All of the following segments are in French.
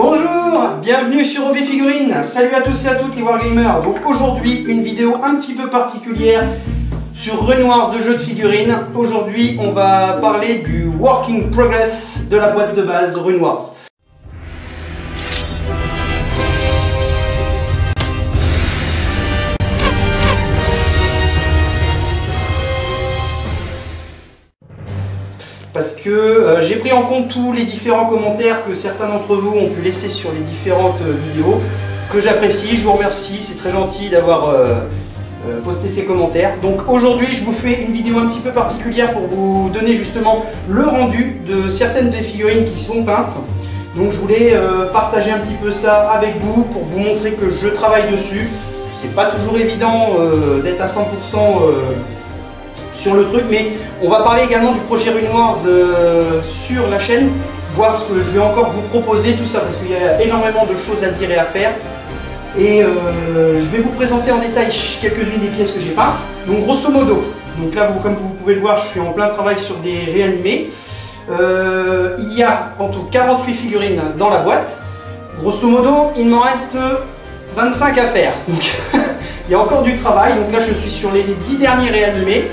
Bonjour, bienvenue sur Hobby Figurines. Salut à tous et à toutes les Wargamers. Donc aujourd'hui une vidéo un petit peu particulière sur Renoirs de jeux de figurines. Aujourd'hui on va parler du Working Progress de la boîte de base Renoirs. Parce que j'ai pris en compte tous les différents commentaires que certains d'entre vous ont pu laisser sur les différentes vidéos, que j'apprécie, je vous remercie, c'est très gentil d'avoir posté ces commentaires. Donc aujourd'hui je vous fais une vidéo un petit peu particulière pour vous donner justement le rendu de certaines des figurines qui sont peintes. Donc je voulais partager un petit peu ça avec vous pour vous montrer que je travaille dessus. C'est pas toujours évident d'être à 100% sur le truc, mais on va parler également du projet Renoirs sur la chaîne, voir ce que je vais encore vous proposer, tout ça, parce qu'il y a énormément de choses à dire et à faire. Et je vais vous présenter en détail quelques-unes des pièces que j'ai peintes. Donc grosso modo, donc là comme vous pouvez le voir, je suis en plein travail sur des réanimés. Il y a en tout 48 figurines dans la boîte. Grosso modo, il m'en reste 25 à faire. Donc il y a encore du travail. Donc là je suis sur les 10 derniers réanimés.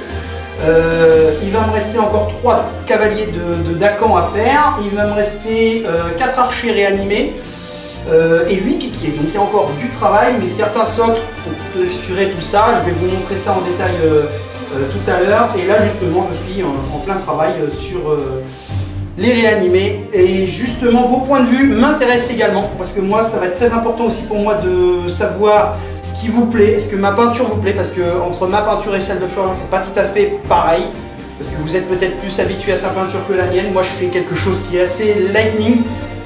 Il va me rester encore 3 cavaliers de Dakan à faire, il va me rester 4 archers réanimés et 8 piquiers. Donc il y a encore du travail, mais certains socles sont texturés, tout ça. Je vais vous montrer ça en détail tout à l'heure. Et là justement je suis en plein travail sur les réanimés. Et justement vos points de vue m'intéressent également, parce que moi ça va être très important aussi pour moi de savoir ce qui vous plaît, est-ce que ma peinture vous plaît, parce que entre ma peinture et celle de Florian c'est pas tout à fait pareil, parce que vous êtes peut-être plus habitué à sa peinture que la mienne. Moi je fais quelque chose qui est assez lightning,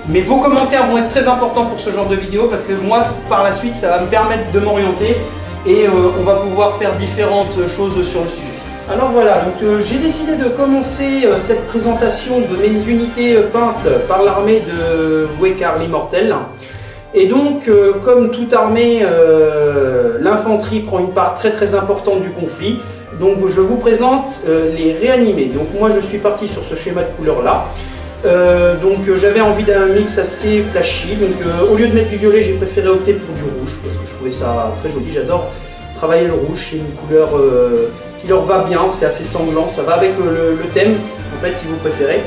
mais vos commentaires vont être très importants pour ce genre de vidéo, parce que moi par la suite ça va me permettre de m'orienter et on va pouvoir faire différentes choses sur le sujet. Alors voilà, donc j'ai décidé de commencer cette présentation de mes unités peintes par l'armée de Wekar l'Immortel. Et donc, comme toute armée, l'infanterie prend une part très importante du conflit. Donc je vous présente les réanimés. Donc moi je suis parti sur ce schéma de couleur là. Donc j'avais envie d'un mix assez flashy. Donc au lieu de mettre du violet, j'ai préféré opter pour du rouge, parce que je trouvais ça très joli. J'adore travailler le rouge, c'est une couleur qui leur va bien, c'est assez sanglant, ça va avec le thème en fait si vous préférez.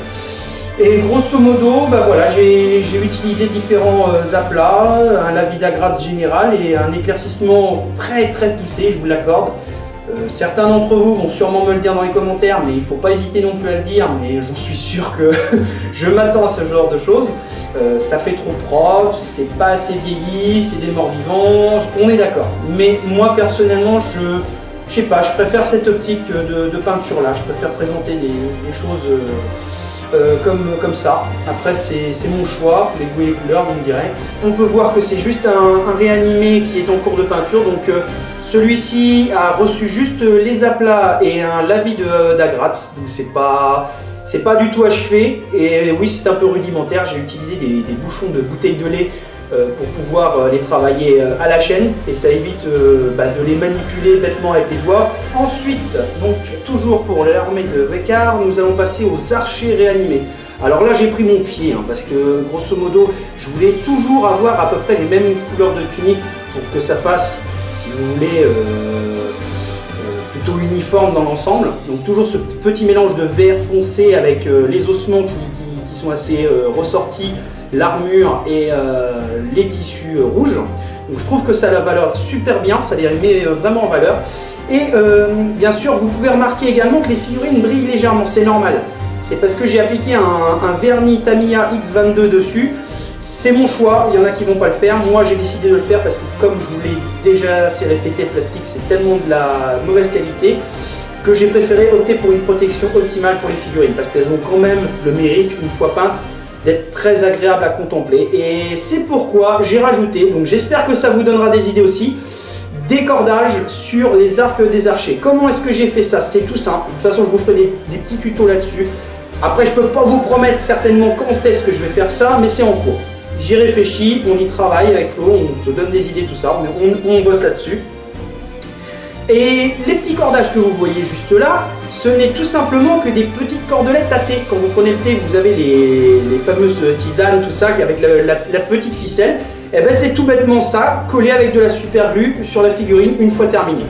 Et grosso modo, bah voilà, j'ai utilisé différents aplats, un lavis d'Agratz général et un éclaircissement très poussé, je vous l'accorde. Certains d'entre vous vont sûrement me le dire dans les commentaires, mais il ne faut pas hésiter non plus à le dire, mais j'en suis sûr que je m'attends à ce genre de choses. Ça fait trop propre, c'est pas assez vieilli, c'est des morts-vivants, on est d'accord. Mais moi personnellement, je sais pas, je préfère cette optique de peinture là, je préfère présenter des choses comme ça. Après c'est mon choix, les goûts et les couleurs vous me direz. On peut voir que c'est juste un réanimé qui est en cours de peinture, donc celui-ci a reçu juste les aplats et un lavis d'Agratz, donc c'est pas du tout achevé. Et oui, c'est un peu rudimentaire, j'ai utilisé des bouchons de bouteilles de lait pour pouvoir les travailler à la chaîne, et ça évite de les manipuler bêtement avec les doigts. Ensuite, donc toujours pour l'armée de Wekar, nous allons passer aux archers réanimés. Alors là j'ai pris mon pied, parce que grosso modo je voulais toujours avoir à peu près les mêmes couleurs de tunique pour que ça fasse, si vous voulez, plutôt uniforme dans l'ensemble. Donc toujours ce petit mélange de vert foncé avec les ossements qui sont assez ressortis, l'armure et les tissus rouges. Donc je trouve que ça a la valeur super bien, ça les met vraiment en valeur. Et bien sûr vous pouvez remarquer également que les figurines brillent légèrement, c'est normal. C'est parce que j'ai appliqué un vernis Tamiya X22 dessus. C'est mon choix, il y en a qui vont pas le faire. Moi j'ai décidé de le faire parce que, comme je vous l'ai déjà assez répété, le plastique c'est tellement de la mauvaise qualité que j'ai préféré opter pour une protection optimale pour les figurines, parce qu'elles ont quand même le mérite, une fois peintes, d'être très agréable à contempler. Et c'est pourquoi j'ai rajouté, donc j'espère que ça vous donnera des idées aussi, des cordages sur les arcs des archers. Comment est-ce que j'ai fait ça? C'est tout simple, de toute façon je vous ferai des petits tutos là-dessus. Après je peux pas vous promettre certainement quand est-ce que je vais faire ça, mais c'est en cours. J'y réfléchis, on y travaille avec Flo, on se donne des idées, tout ça, on bosse là-dessus. Et les petits cordages que vous voyez juste là ce n'est tout simplement que des petites cordelettes à thé. Quand vous prenez le thé, vous avez les fameuses tisanes, tout ça, avec la petite ficelle. Et ben c'est tout bêtement ça, collé avec de la super glue sur la figurine une fois terminée.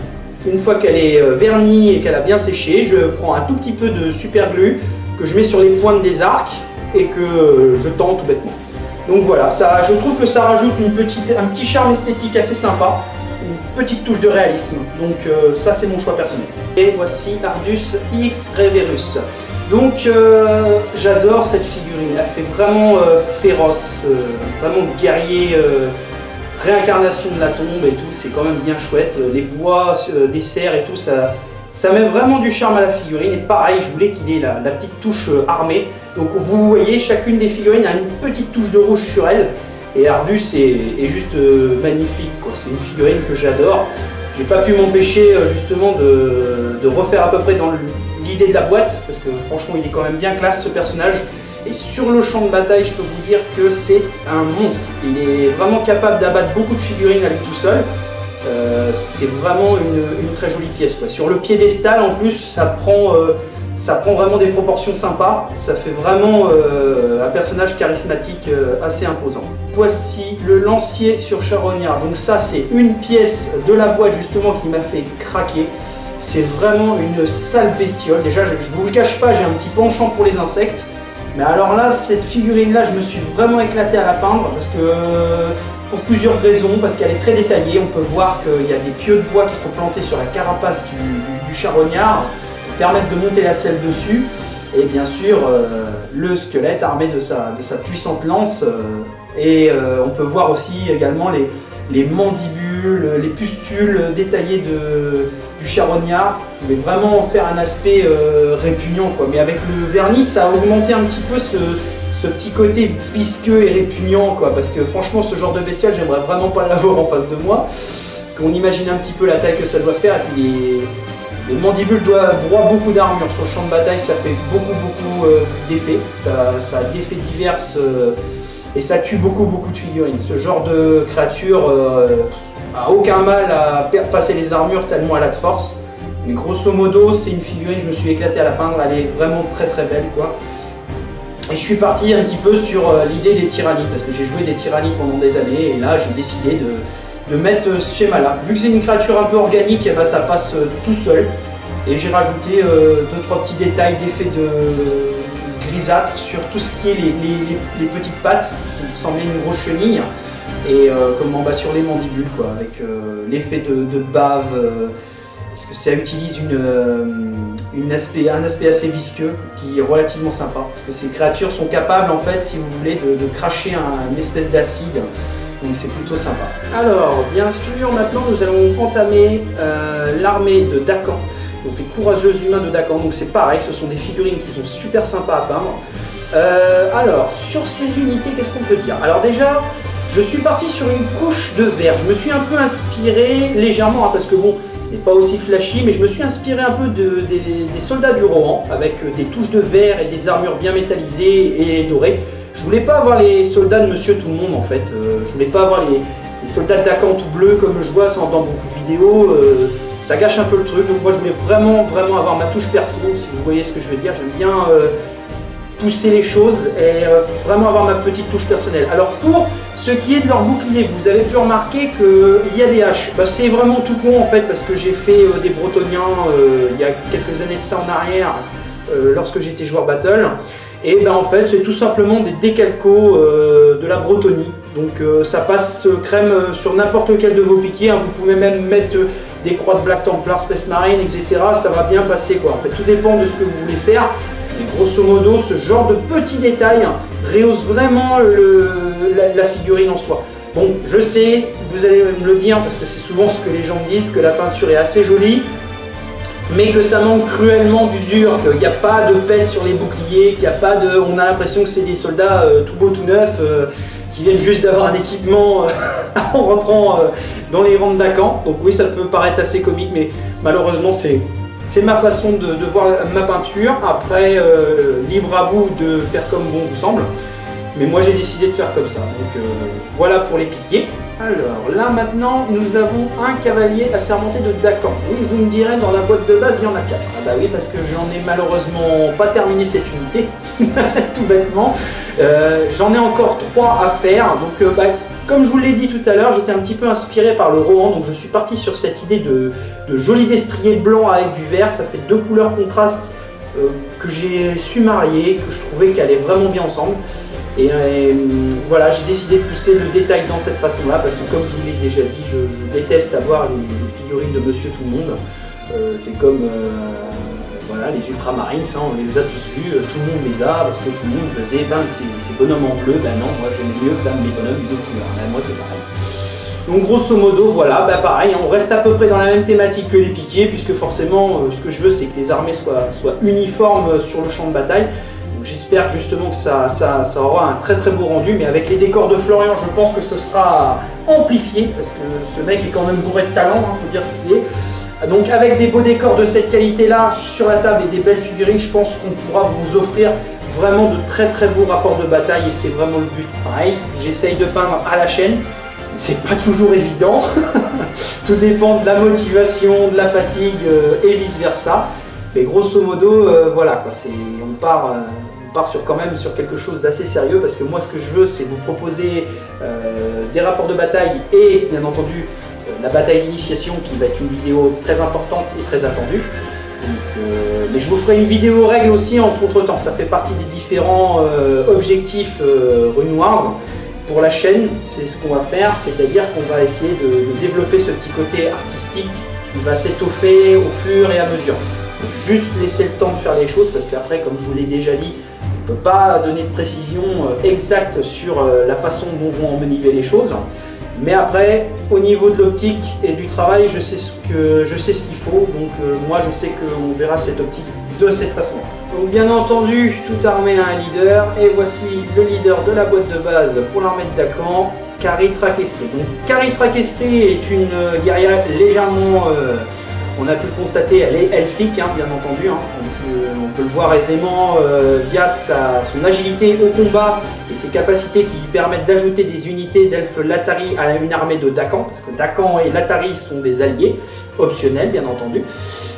Une fois qu'elle est vernie et qu'elle a bien séché, je prends un tout petit peu de super glue que je mets sur les pointes des arcs et que je tends tout bêtement. Donc voilà, ça, je trouve que ça rajoute un petit charme esthétique assez sympa, une petite touche de réalisme. Donc ça c'est mon choix personnel. Et voici Ardus X Reverus. Donc j'adore cette figurine, elle fait vraiment féroce, vraiment guerrier, réincarnation de la tombe et tout, c'est quand même bien chouette. Les bois des serres et tout, ça met vraiment du charme à la figurine. Et pareil, je voulais qu'il ait la petite touche armée. Donc vous voyez, chacune des figurines a une petite touche de rouge sur elle. Et Ardus est juste magnifique, c'est une figurine que j'adore. J'ai pas pu m'empêcher justement de refaire à peu près dans l'idée de la boîte, parce que franchement il est quand même bien classe ce personnage. Et sur le champ de bataille, je peux vous dire que c'est un monstre. Il est vraiment capable d'abattre beaucoup de figurines à lui tout seul. C'est vraiment une très jolie pièce, quoi. Sur le piédestal en plus, ça prend vraiment des proportions sympas. Ça fait vraiment un personnage charismatique assez imposant. Voici le lancier sur charognard. Donc ça c'est une pièce de la boîte justement qui m'a fait craquer. C'est vraiment une sale bestiole. Déjà je vous le cache pas, j'ai un petit penchant pour les insectes. Mais alors là, cette figurine-là, je me suis vraiment éclaté à la peindre parce que, pour plusieurs raisons, parce qu'elle est très détaillée. On peut voir qu'il y a des pieux de bois qui sont plantés sur la carapace du charognard qui permettent de monter la selle dessus. Et bien sûr, le squelette armé de sa puissante lance. Et on peut voir aussi également les mandibules, les pustules détaillées du charognard. Je voulais vraiment en faire un aspect répugnant, quoi. Mais avec le vernis, ça a augmenté un petit peu ce petit côté visqueux et répugnant, quoi. Parce que franchement, ce genre de bestiole, j'aimerais vraiment pas l'avoir en face de moi. Parce qu'on imagine un petit peu la taille que ça doit faire. Et puis les mandibules broient beaucoup d'armure. Sur le champ de bataille, ça fait beaucoup d'effets. Ça a des effets divers. Et ça tue beaucoup de figurines. Ce genre de créature a aucun mal à passer les armures tellement elle a de force. Mais grosso modo, c'est une figurine, je me suis éclaté à la peindre, elle est vraiment très belle, quoi. Et je suis parti un petit peu sur l'idée des tyrannides, parce que j'ai joué des tyrannides pendant des années, et là j'ai décidé de mettre ce schéma-là. Vu que c'est une créature un peu organique, et ben, ça passe tout seul. Et j'ai rajouté 2-3 petits détails d'effet de grisâtre sur tout ce qui est les petites pattes, qui me semblaient une grosse chenille, et sur les mandibules, quoi, avec l'effet de bave, parce que ça utilise un aspect assez visqueux qui est relativement sympa, parce que ces créatures sont capables, en fait, si vous voulez, de cracher une espèce d'acide, donc c'est plutôt sympa. Alors, bien sûr, maintenant nous allons entamer l'armée de Dakan. Donc les courageux humains de Dakan, donc c'est pareil, ce sont des figurines qui sont super sympas à peindre. Alors, sur ces unités, qu'est-ce qu'on peut dire? Alors déjà, je suis parti sur une couche de vert. Je me suis un peu inspiré légèrement, hein, parce que bon, ce n'est pas aussi flashy, mais je me suis inspiré un peu des soldats du Rohan, avec des touches de vert et des armures bien métallisées et dorées. Je voulais pas avoir les soldats de Monsieur Tout le Monde, en fait. Je voulais pas avoir les soldats de Dakan tout bleus comme je vois dans beaucoup de vidéos. Ça gâche un peu le truc, donc moi je voulais vraiment avoir ma touche perso, si vous voyez ce que je veux dire. J'aime bien pousser les choses et vraiment avoir ma petite touche personnelle. Alors pour ce qui est de leur bouclier, vous avez pu remarquer qu'il y a des haches. Bah, c'est vraiment tout con en fait, parce que j'ai fait des Bretoniens il y a quelques années de ça en arrière, lorsque j'étais joueur battle. Et ben en fait c'est tout simplement des décalcos de la Bretonie. Donc ça passe crème sur n'importe quel de vos piquiers, hein. Vous pouvez même mettre des croix de Black Templar, Space Marine, etc. Ça va bien passer, quoi. En fait, tout dépend de ce que vous voulez faire. Mais grosso modo, ce genre de petits détails rehausse vraiment la figurine en soi. Bon, je sais, vous allez me le dire, parce que c'est souvent ce que les gens me disent, que la peinture est assez jolie, mais que ça manque cruellement d'usure, qu'il n'y a pas de pelle sur les boucliers, qu'il n'y a pas de... On a l'impression que c'est des soldats tout beaux, tout neufs, qui viennent juste d'avoir un équipement en rentrant dans les rangs de Dakan. Donc oui, ça peut paraître assez comique, mais malheureusement c'est ma façon de voir ma peinture. Après, libre à vous de faire comme bon vous semble. Mais moi j'ai décidé de faire comme ça. Donc voilà pour les piquiers. Alors là maintenant nous avons un cavalier assermenté de Dakan. Oui, vous me direz, dans la boîte de base il y en a 4. Ah bah oui, parce que j'en ai malheureusement pas terminé cette unité, tout bêtement. J'en ai encore 3 à faire. Donc comme je vous l'ai dit tout à l'heure, j'étais un petit peu inspiré par le Rohan, donc je suis parti sur cette idée de joli destrier blanc avec du vert. Ça fait 2 couleurs contrastes que j'ai su marier, que je trouvais qu'elles allaient vraiment bien ensemble. Et voilà, j'ai décidé de pousser le détail dans cette façon-là, parce que comme je vous l'ai déjà dit, je déteste avoir les figurines de Monsieur Tout-le-Monde. C'est comme voilà, les Ultramarines, ça on les a tous vus, tout le monde les a, parce que tout le monde faisait ces bonhommes en bleu. Ben non, moi j'aime mieux les bonhommes de couleur. Ben, moi c'est pareil. Donc grosso modo, voilà, bah pareil, on reste à peu près dans la même thématique que les piquiers, puisque forcément, ce que je veux, c'est que les armées soient uniformes sur le champ de bataille. J'espère justement que ça aura un très beau rendu, mais avec les décors de Florian, je pense que ce sera amplifié, parce que ce mec est quand même bourré de talent, faut dire ce qu'il est. Donc avec des beaux décors de cette qualité-là sur la table et des belles figurines, je pense qu'on pourra vous offrir vraiment de très beaux rapports de bataille, et c'est vraiment le but. Pareil, j'essaye de peindre à la chaîne. C'est pas toujours évident, tout dépend de la motivation, de la fatigue et vice versa. Mais grosso modo, voilà quoi, on part quand même sur quelque chose d'assez sérieux, parce que moi ce que je veux, c'est vous proposer des rapports de bataille et bien entendu la bataille d'initiation, qui va être une vidéo très importante et très attendue. Donc, mais je vous ferai une vidéo règle aussi entre temps, ça fait partie des différents objectifs Rune Wars. Pour la chaîne, c'est ce qu'on va faire, c'est-à-dire qu'on va essayer de développer ce petit côté artistique qui va s'étoffer au fur et à mesure. Il faut juste laisser le temps de faire les choses, parce qu'après, comme je vous l'ai déjà dit, on ne peut pas donner de précision exacte sur la façon dont vont envenimer les choses. Mais après, au niveau de l'optique et du travail, je sais ce qu'il faut. Donc moi, je sais qu'on verra cette optique de cette façon. Donc bien entendu, toute armée a un leader, et voici le leader de la boîte de base pour l'armée de Dakan, Kari Trak-Esprit. Donc Kari Trak-Esprit est une guerrière légèrement, on a pu le constater, elle est elfique, hein, bien entendu. Hein. On peut le voir aisément via son agilité au combat et ses capacités qui lui permettent d'ajouter des unités d'elfes Latari à une armée de Dakan, parce que Dakan et Latari sont des alliés, optionnels bien entendu.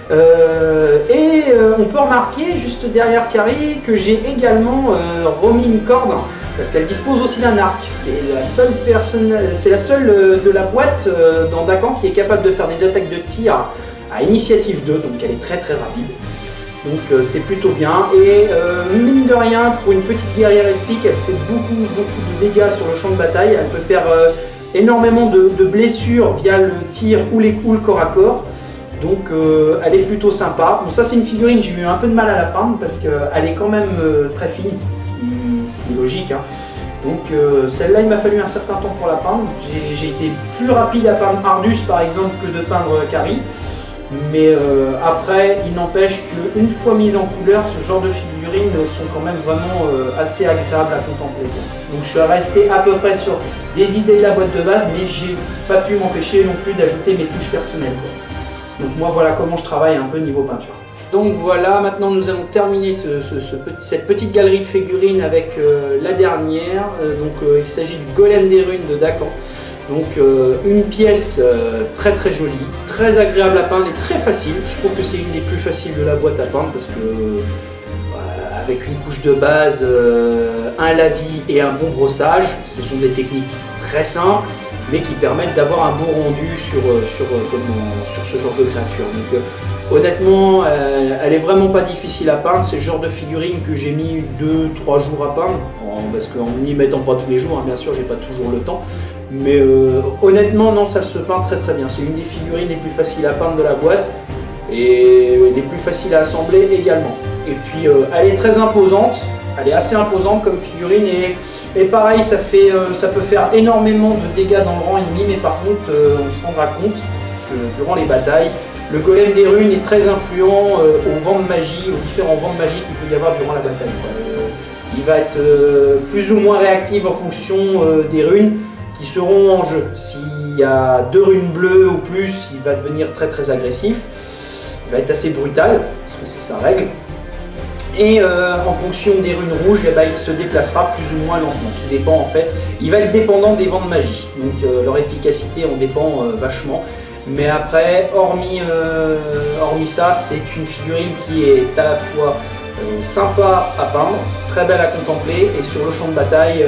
On peut remarquer juste derrière Kari que j'ai également remis une corde, parce qu'elle dispose aussi d'un arc. C'est la seule de la boîte dans Dakan qui est capable de faire des attaques de tir à initiative 2, donc elle est très rapide. Donc c'est plutôt bien, et mine de rien, pour une petite guerrière elfique, elle fait beaucoup de dégâts sur le champ de bataille. Elle peut faire énormément de blessures via le tir ou le corps à corps. Donc elle est plutôt sympa. Bon, ça c'est une figurine, j'ai eu un peu de mal à la peindre parce qu'elle est quand même très fine, ce qui est logique. Hein. Donc celle-là il m'a fallu un certain temps pour la peindre. J'ai été plus rapide à peindre Ardus par exemple que de peindre Kari. Mais après, il n'empêche qu'une fois mise en couleur, ce genre de figurines sont quand même vraiment assez agréables à contempler. Donc je suis resté à peu près sur des idées de la boîte de base, mais j'ai pas pu m'empêcher non plus d'ajouter mes touches personnelles, quoi. Donc moi voilà comment je travaille un peu niveau peinture. Donc voilà, maintenant nous allons terminer cette petite galerie de figurines avec la dernière. Il s'agit du Golem des Runes de Dakan. Donc une pièce très jolie, très agréable à peindre et très facile. Je trouve que c'est une des plus faciles de la boîte à peindre, parce que avec une couche de base, un lavis et un bon brossage, ce sont des techniques très simples, mais qui permettent d'avoir un beau rendu sur ce genre de créature. Donc honnêtement, elle est vraiment pas difficile à peindre. C'est le genre de figurine que j'ai mis 2-3 jours à peindre, parce qu'en n'y mettant pas tous les jours, hein, bien sûr, j'ai pas toujours le temps. Mais honnêtement, non, ça se peint très bien. C'est une des figurines les plus faciles à peindre de la boîte et les plus faciles à assembler également. Et puis elle est très imposante, elle est assez imposante comme figurine, et pareil, ça peut faire énormément de dégâts dans le rang ennemi, mais par contre, on se rendra compte que durant les batailles, le golem des runes est très influent aux vents de magie, aux différents vents de magie qu'il peut y avoir durant la bataille. Il va être plus ou moins réactif en fonction des runes qui seront en jeu. S'il y a 2 runes bleues ou plus, il va devenir très agressif. Il va être assez brutal, parce que c'est sa règle. Et en fonction des runes rouges, eh ben, il se déplacera plus ou moins lentement. Tout dépend en fait. Il va être dépendant des vents de magie. Donc leur efficacité en dépend vachement. Mais après, hormis ça, c'est une figurine qui est à la fois sympa à peindre, très belle à contempler, et sur le champ de bataille,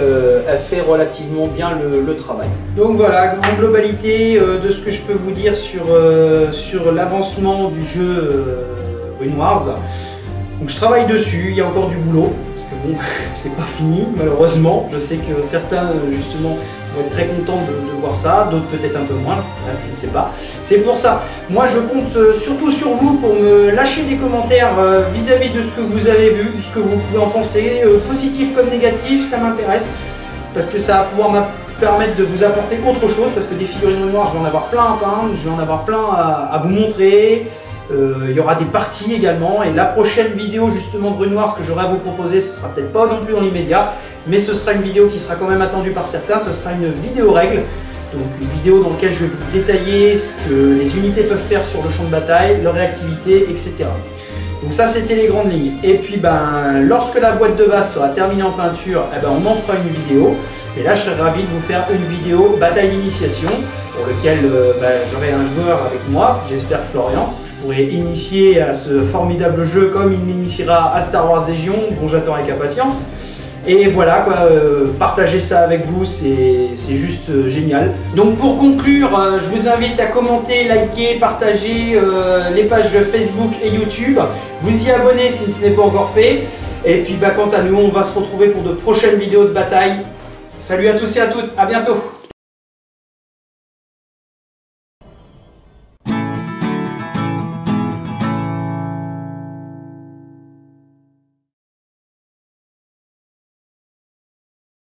elle fait relativement bien le travail. Donc voilà, en globalité de ce que je peux vous dire sur l'avancement du jeu Rune Wars. Donc je travaille dessus, il y a encore du boulot, parce que bon, c'est pas fini malheureusement. Je sais que certains justement vont être très contents de voir ça, d'autres peut-être un peu moins, bref, je ne sais pas. C'est pour ça, moi je compte surtout sur vous pour me lâcher des commentaires vis-à-vis de ce que vous avez vu, de ce que vous pouvez en penser, positif comme négatif, ça m'intéresse, parce que ça va pouvoir me permettre de vous apporter autre chose, parce que des figurines noires, je vais en avoir plein à peindre, je vais en avoir plein à vous montrer. Il y aura des parties également, et la prochaine vidéo justement de Rune Wars que j'aurai à vous proposer, ce sera peut-être pas non plus dans l'immédiat, mais ce sera une vidéo qui sera quand même attendue par certains. Ce sera une vidéo règle, donc une vidéo dans laquelle je vais vous détailler ce que les unités peuvent faire sur le champ de bataille, leur réactivité, etc. Donc ça c'était les grandes lignes. Et puis lorsque la boîte de base sera terminée en peinture, on en fera une vidéo. Et là je serai ravi de vous faire une vidéo bataille d'initiation, pour lequel j'aurai un joueur avec moi, j'espère Florian. Pourrait initier à ce formidable jeu comme il m'initiera à Star Wars Légion, dont j'attends avec impatience. Et voilà quoi, partager ça avec vous, c'est juste génial. Donc pour conclure, je vous invite à commenter, liker, partager les pages Facebook et YouTube. Vous y abonner si ce n'est pas encore fait. Et puis quant à nous, on va se retrouver pour de prochaines vidéos de bataille. Salut à tous et à toutes, à bientôt.